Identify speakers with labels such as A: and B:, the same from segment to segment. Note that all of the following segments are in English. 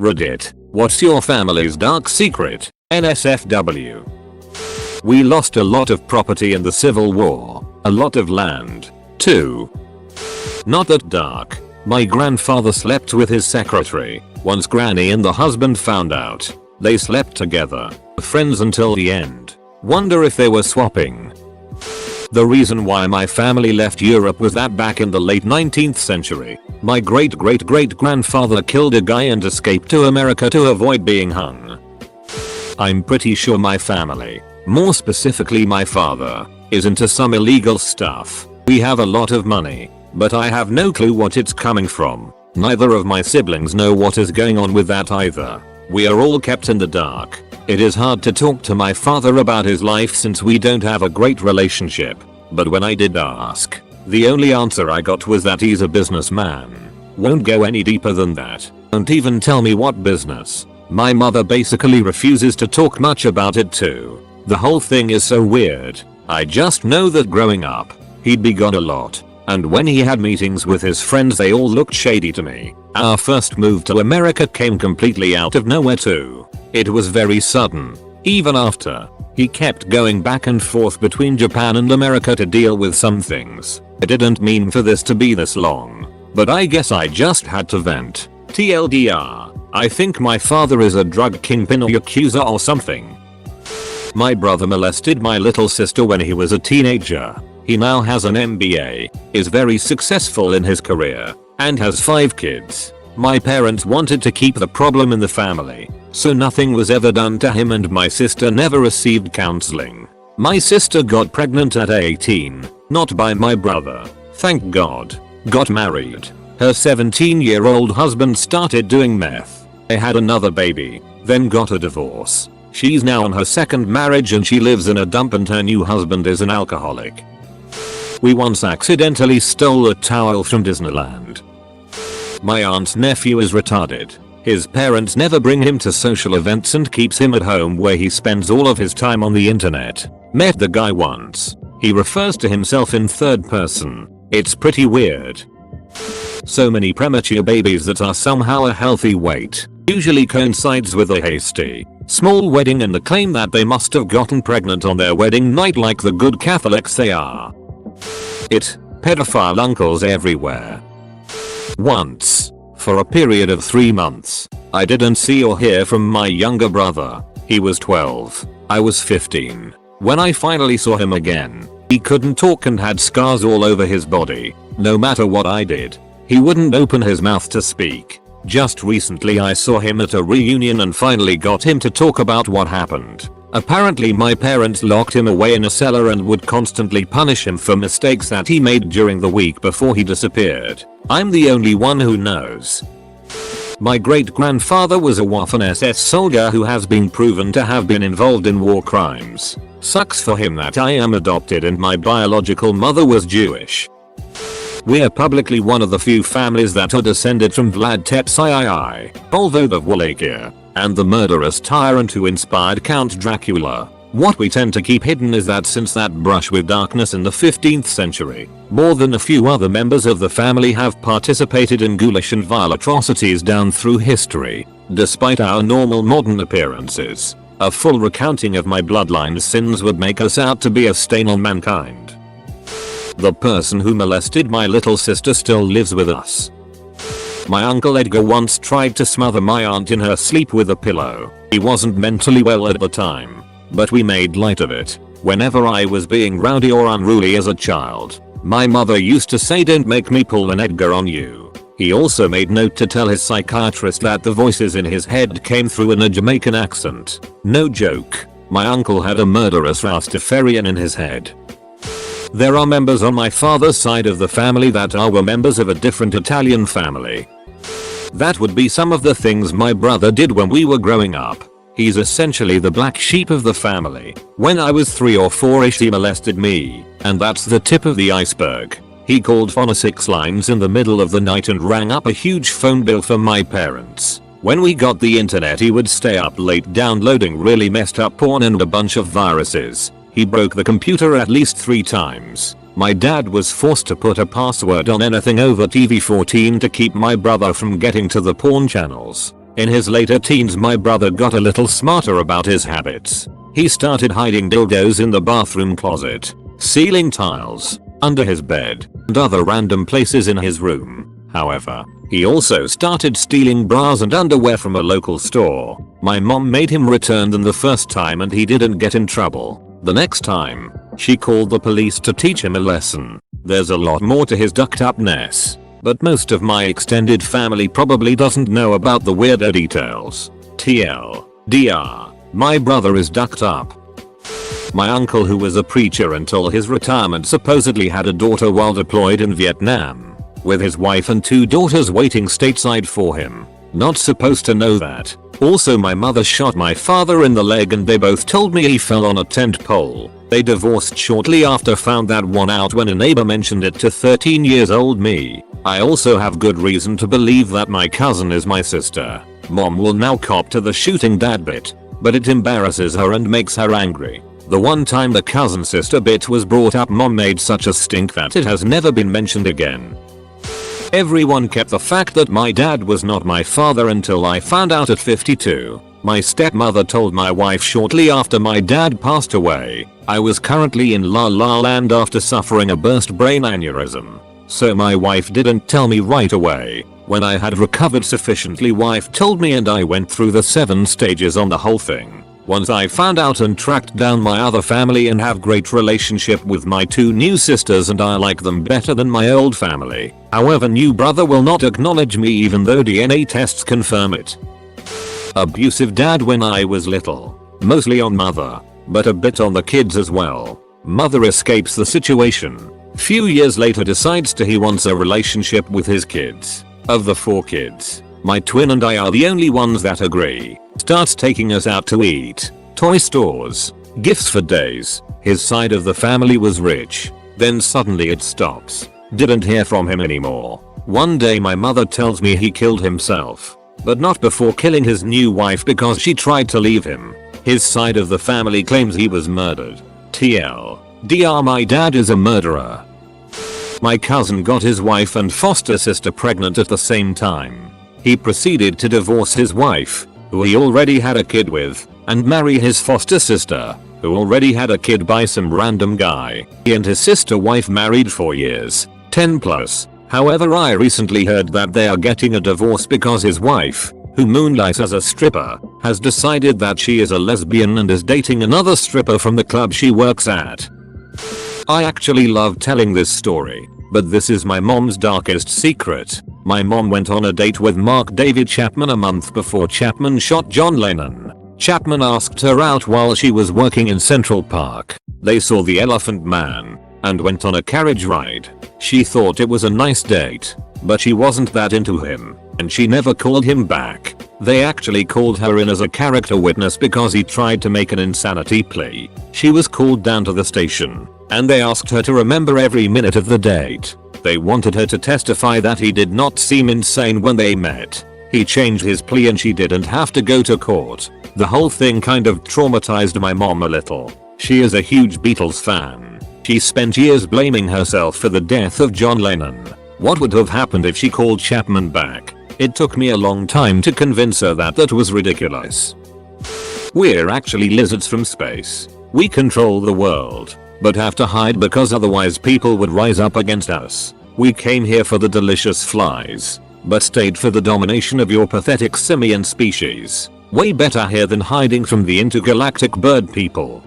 A: Reddit. What's your family's dark secret? NSFW. We lost a lot of property in the Civil War. A lot of land. 2. Not that dark. My grandfather slept with his secretary. Once Granny and the husband found out. They slept together. Friends until the end. Wonder if they were swapping. The reason why my family left Europe was that back in the late 19th century, my great-great-great-grandfather killed a guy and escaped to America to avoid being hung. I'm pretty sure my family, more specifically my father, is into some illegal stuff. We have a lot of money, but I have no clue what it's coming from. Neither of my siblings know what is going on with that either. We are all kept in the dark. It is hard to talk to my father about his life since we don't have a great relationship. But when I did ask, the only answer I got was that he's a businessman. Won't go any deeper than that. Don't even tell me what business. My mother basically refuses to talk much about it too. The whole thing is so weird. I just know that growing up, he'd be gone a lot. And when he had meetings with his friends they all looked shady to me. Our first move to America came completely out of nowhere too. It was very sudden. Even after, he kept going back and forth between Japan and America to deal with some things. I didn't mean for this to be this long. But I guess I just had to vent. TLDR, I think my father is a drug kingpin or yakuza or something. My brother molested my little sister when he was a teenager. He now has an MBA, is very successful in his career, and has 5 kids. My parents wanted to keep the problem in the family, so nothing was ever done to him and my sister never received counseling. My sister got pregnant at 18, not by my brother, thank God. Got married. Her 17-year-old husband started doing meth. They had another baby, then got a divorce. She's now on her 2nd marriage and she lives in a dump and her new husband is an alcoholic. We once accidentally stole a towel from Disneyland. My aunt's nephew is retarded. His parents never bring him to social events and keeps him at home where he spends all of his time on the internet. Met the guy once. He refers to himself in 3rd person. It's pretty weird. So many premature babies that are somehow a healthy weight usually coincides with a hasty, small wedding and the claim that they must have gotten pregnant on their wedding night like the good Catholics they are. Pedophile uncles everywhere. Once, for a period of 3 months, I didn't see or hear from my younger brother. He was 12. I was 15. When I finally saw him again, he couldn't talk and had scars all over his body. No matter what I did, he wouldn't open his mouth to speak. Just recently I saw him at a reunion and finally got him to talk about what happened. Apparently my parents locked him away in a cellar and would constantly punish him for mistakes that he made during the week before he disappeared. I'm the only one who knows. My great-grandfather was a Waffen-SS soldier who has been proven to have been involved in war crimes. Sucks for him that I am adopted and my biological mother was Jewish. We're publicly one of the few families that are descended from Vlad Tepes III, Voivode of Wallachia, and the murderous tyrant who inspired Count Dracula. What we tend to keep hidden is that since that brush with darkness in the 15th century, more than a few other members of the family have participated in ghoulish and vile atrocities down through history. Despite our normal modern appearances, a full recounting of my bloodline's sins would make us out to be a stain on mankind. The person who molested my little sister still lives with us. My uncle Edgar once tried to smother my aunt in her sleep with a pillow. He wasn't mentally well at the time, but we made light of it. Whenever I was being rowdy or unruly as a child, my mother used to say, "Don't make me pull an Edgar on you." He also made note to tell his psychiatrist that the voices in his head came through in a Jamaican accent. No joke. My uncle had a murderous Rastafarian in his head. There are members on my father's side of the family that were members of a different Italian family. That would be some of the things my brother did when we were growing up. He's essentially the black sheep of the family. When I was 3 or 4ish he molested me, and that's the tip of the iceberg. He called phonetics lines in the middle of the night and rang up a huge phone bill for my parents. When we got the internet he would stay up late downloading really messed up porn and a bunch of viruses. He broke the computer at least 3 times. My dad was forced to put a password on anything over TV14 to keep my brother from getting to the porn channels. In his later teens my brother got a little smarter about his habits. He started hiding dildos in the bathroom closet, ceiling tiles, under his bed, and other random places in his room. However, he also started stealing bras and underwear from a local store. My mom made him return them the first time and he didn't get in trouble. The next time, she called the police to teach him a lesson. There's a lot more to his ducked upness, but most of my extended family probably doesn't know about the weirder details. TLDR, my brother is ducked up. My uncle, who was a preacher until his retirement, supposedly had a daughter while deployed in Vietnam, with his wife and 2 daughters waiting stateside for him. Not supposed to know that. Also, my mother shot my father in the leg and they both told me he fell on a tent pole. They divorced shortly after, found that one out when a neighbor mentioned it to 13 years old me. I also have good reason to believe that my cousin is my sister. Mom will now cop to the shooting dad bit, but it embarrasses her and makes her angry. The one time the cousin sister bit was brought up, mom made such a stink that it has never been mentioned again. Everyone kept the fact that my dad was not my father until I found out at 52. My stepmother told my wife shortly after my dad passed away. I was currently in La La Land after suffering a burst brain aneurysm. So my wife didn't tell me right away. When I had recovered sufficiently, wife told me and I went through the 7 stages on the whole thing. Once I found out and tracked down my other family and have great relationship with my 2 new sisters and I like them better than my old family. However, new brother will not acknowledge me even though DNA tests confirm it. Abusive dad when I was little. Mostly on mother, but a bit on the kids as well. Mother escapes the situation. Few years later decides he wants a relationship with his kids. Of the 4 kids, my twin and I are the only ones that agree. Starts taking us out to eat, toy stores, gifts for days. His side of the family was rich. Then suddenly it stops. Didn't hear from him anymore. One day my mother tells me he killed himself, but not before killing his new wife because she tried to leave him. His side of the family claims he was murdered. TLDR, my dad is a murderer. My cousin got his wife and foster sister pregnant at the same time. He proceeded to divorce his wife, who he already had a kid with, and marry his foster sister, who already had a kid by some random guy. He and his sister wife married for years, 10 plus. However, I recently heard that they are getting a divorce because his wife, who moonlights as a stripper, has decided that she is a lesbian and is dating another stripper from the club she works at. I actually love telling this story, but this is my mom's darkest secret. My mom went on a date with Mark David Chapman a month before Chapman shot John Lennon. Chapman asked her out while she was working in Central Park. They saw the Elephant Man and went on a carriage ride. She thought it was a nice date, but she wasn't that into him, and she never called him back. They actually called her in as a character witness because he tried to make an insanity plea. She was called down to the station, and they asked her to remember every minute of the date. They wanted her to testify that he did not seem insane when they met. He changed his plea and she didn't have to go to court. The whole thing kind of traumatized my mom a little. She is a huge Beatles fan. She spent years blaming herself for the death of John Lennon. What would have happened if she called Chapman back? It took me a long time to convince her that that was ridiculous. We're actually lizards from space. We control the world, but have to hide because otherwise people would rise up against us. We came here for the delicious flies, but stayed for the domination of your pathetic simian species. Way better here than hiding from the intergalactic bird people.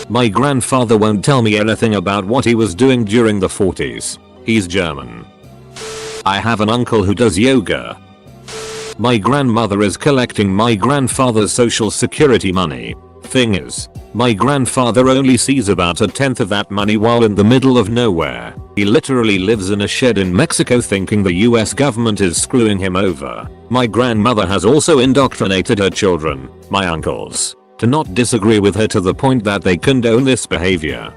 A: My grandfather won't tell me anything about what he was doing during the 40s. He's German. I have an uncle who does yoga. My grandmother is collecting my grandfather's social security money. Thing is, my grandfather only sees about 1/10 of that money while in the middle of nowhere. He literally lives in a shed in Mexico thinking the US government is screwing him over. My grandmother has also indoctrinated her children, my uncles, to not disagree with her to the point that they condone this behavior.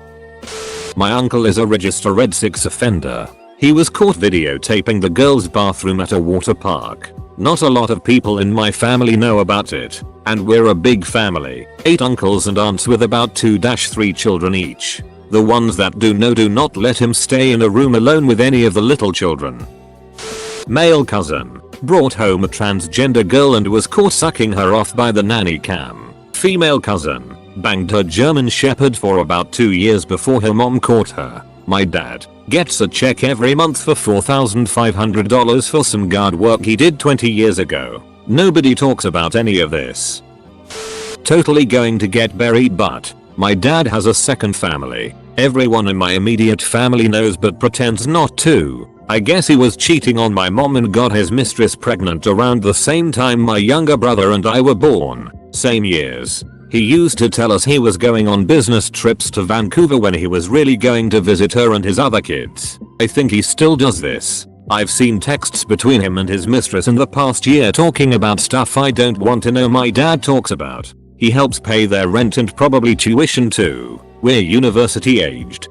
A: My uncle is a registered Red 6 offender. He was caught videotaping the girls' bathroom at a water park. Not a lot of people in my family know about it, and we're a big family, 8 uncles and aunts with about 2-3 children each. The ones that do not let him stay in a room alone with any of the little children. Male cousin. brought home a transgender girl and was caught sucking her off by the nanny cam. Female cousin banged her German Shepherd for about 2 years before her mom caught her. My dad gets a check every month for $4,500 for some guard work he did 20 years ago. Nobody talks about any of this. Totally going to get buried, but my dad has a second family. Everyone in my immediate family knows but pretends not to. I guess he was cheating on my mom and got his mistress pregnant around the same time my younger brother and I were born. Same years. He used to tell us he was going on business trips to Vancouver when he was really going to visit her and his other kids. I think he still does this. I've seen texts between him and his mistress in the past year talking about stuff I don't want to know my dad talks about. He helps pay their rent and probably tuition too. We're university aged.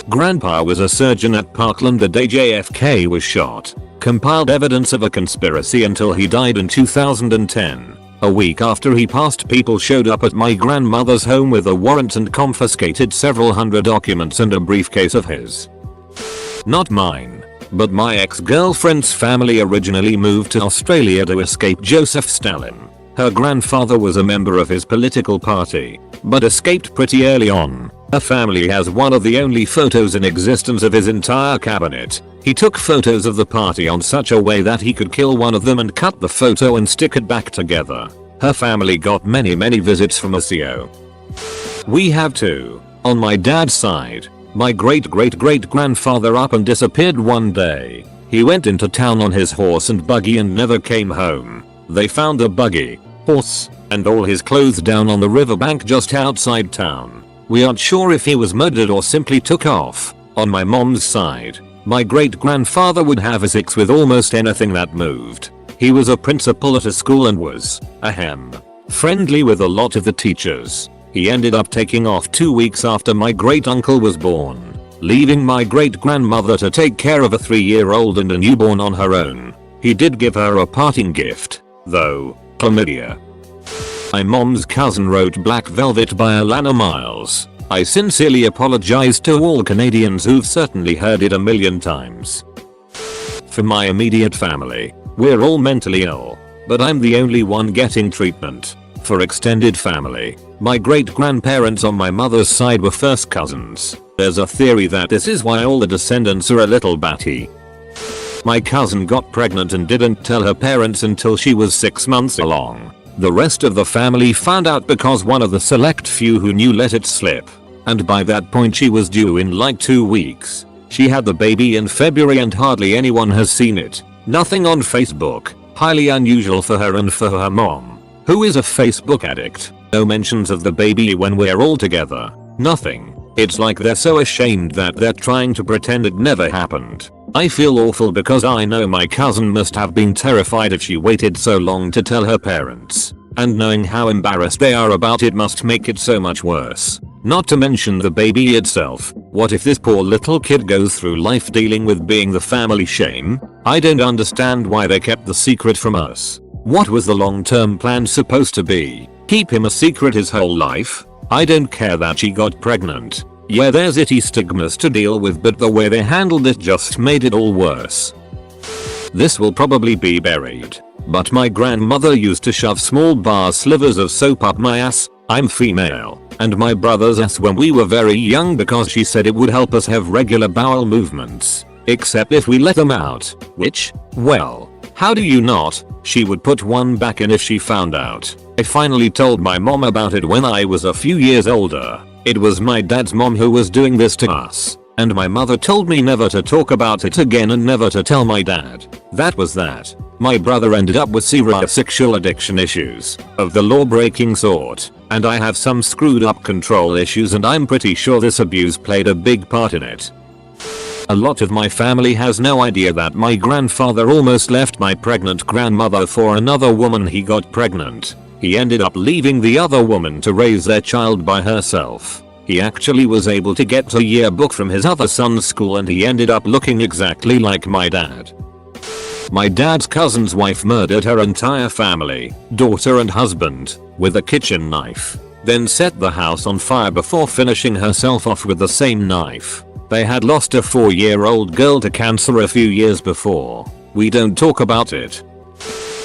A: Grandpa was a surgeon at Parkland the day JFK was shot. Compiled evidence of a conspiracy until he died in 2010. A week after he passed, people showed up at my grandmother's home with a warrant and confiscated several hundred documents and a briefcase of his. Not mine, but my ex-girlfriend's family originally moved to Australia to escape Joseph Stalin. Her grandfather was a member of his political party, but escaped pretty early on. Her family has one of the only photos in existence of his entire cabinet. He took photos of the party on such a way that he could kill one of them and cut the photo and stick it back together. Her family got many visits from Osseo. We have two. On my dad's side, my great-great-great-grandfather up and disappeared one day. He went into town on his horse and buggy and never came home. They found the buggy, horse, and all his clothes down on the riverbank just outside town. We aren't sure if he was murdered or simply took off. On my mom's side, my great-grandfather would have a six with almost anything that moved. He was a principal at a school and was, friendly with a lot of the teachers. He ended up taking off 2 weeks after my great-uncle was born, leaving my great-grandmother to take care of a 3-year-old and a newborn on her own. He did give her a parting gift, though, chlamydia. My mom's cousin wrote Black Velvet by Alana Miles. I sincerely apologize to all Canadians who've certainly heard it a million times. For my immediate family, we're all mentally ill, but I'm the only one getting treatment. For extended family, my great-grandparents on my mother's side were first cousins. There's a theory that this is why all the descendants are a little batty. My cousin got pregnant and didn't tell her parents until she was 6 months along. The rest of the family found out because one of the select few who knew let it slip. And by that point she was due in like 2 weeks. She had the baby in February and hardly anyone has seen it. Nothing on Facebook. Highly unusual for her and for her mom, who is a Facebook addict. No mentions of the baby when we're all together. Nothing. It's like they're so ashamed that they're trying to pretend it never happened. I feel awful because I know my cousin must have been terrified if she waited so long to tell her parents. And knowing how embarrassed they are about it must make it so much worse. Not to mention the baby itself. What if this poor little kid goes through life dealing with being the family shame? I don't understand why they kept the secret from us. What was the long-term plan supposed to be? Keep him a secret his whole life? I don't care that she got pregnant. Yeah, there's itty stigmas to deal with, but the way they handled it just made it all worse. This will probably be buried, but my grandmother used to shove small bar slivers of soap up my ass, I'm female, and my brother's ass when we were very young because she said it would help us have regular bowel movements. Except if we let them out, which, well, how do you not? She would put one back in if she found out. I finally told my mom about it when I was a few years older. It was my dad's mom who was doing this to us, and my mother told me never to talk about it again and never to tell my dad. That was that. My brother ended up with serious sexual addiction issues, of the law-breaking sort, and I have some screwed up control issues, and I'm pretty sure this abuse played a big part in it. A lot of my family has no idea that my grandfather almost left my pregnant grandmother for another woman. He got pregnant. He ended up leaving the other woman to raise their child by herself. He actually was able to get a yearbook from his other son's school and he ended up looking exactly like my dad. My dad's cousin's wife murdered her entire family, daughter and husband, with a kitchen knife, then set the house on fire before finishing herself off with the same knife. They had lost a 4-year-old girl to cancer a few years before. We don't talk about it.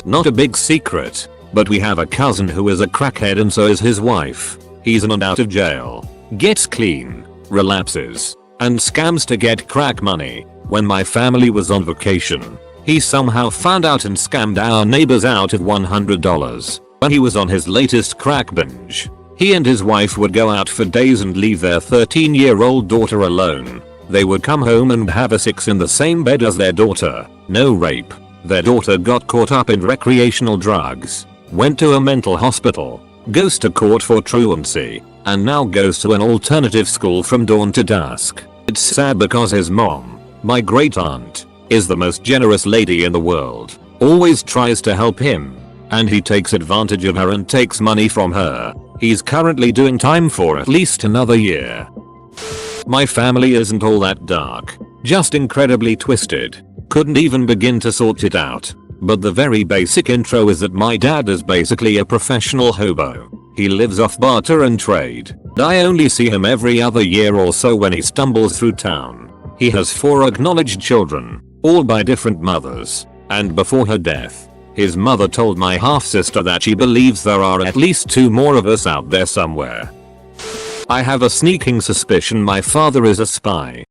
A: Not a big secret, but we have a cousin who is a crackhead and so is his wife. He's in and out of jail, gets clean, relapses, and scams to get crack money. When my family was on vacation, he somehow found out and scammed our neighbors out of $100. When he was on his latest crack binge, he and his wife would go out for days and leave their 13-year-old daughter alone. They would come home and have a sex in the same bed as their daughter. No rape. Their daughter got caught up in recreational drugs, went to a mental hospital, goes to court for truancy, and now goes to an alternative school from dawn to dusk. It's sad because his mom, my great aunt, is the most generous lady in the world, always tries to help him, and he takes advantage of her and takes money from her. He's currently doing time for at least another year. My family isn't all that dark, just incredibly twisted. Couldn't even begin to sort it out. But the very basic intro is that my dad is basically a professional hobo. He lives off barter and trade. I only see him every other year or so when he stumbles through town. He has 4 acknowledged children, all by different mothers, and before her death, his mother told my half-sister that she believes there are at least 2 more of us out there somewhere. I have a sneaking suspicion my father is a spy.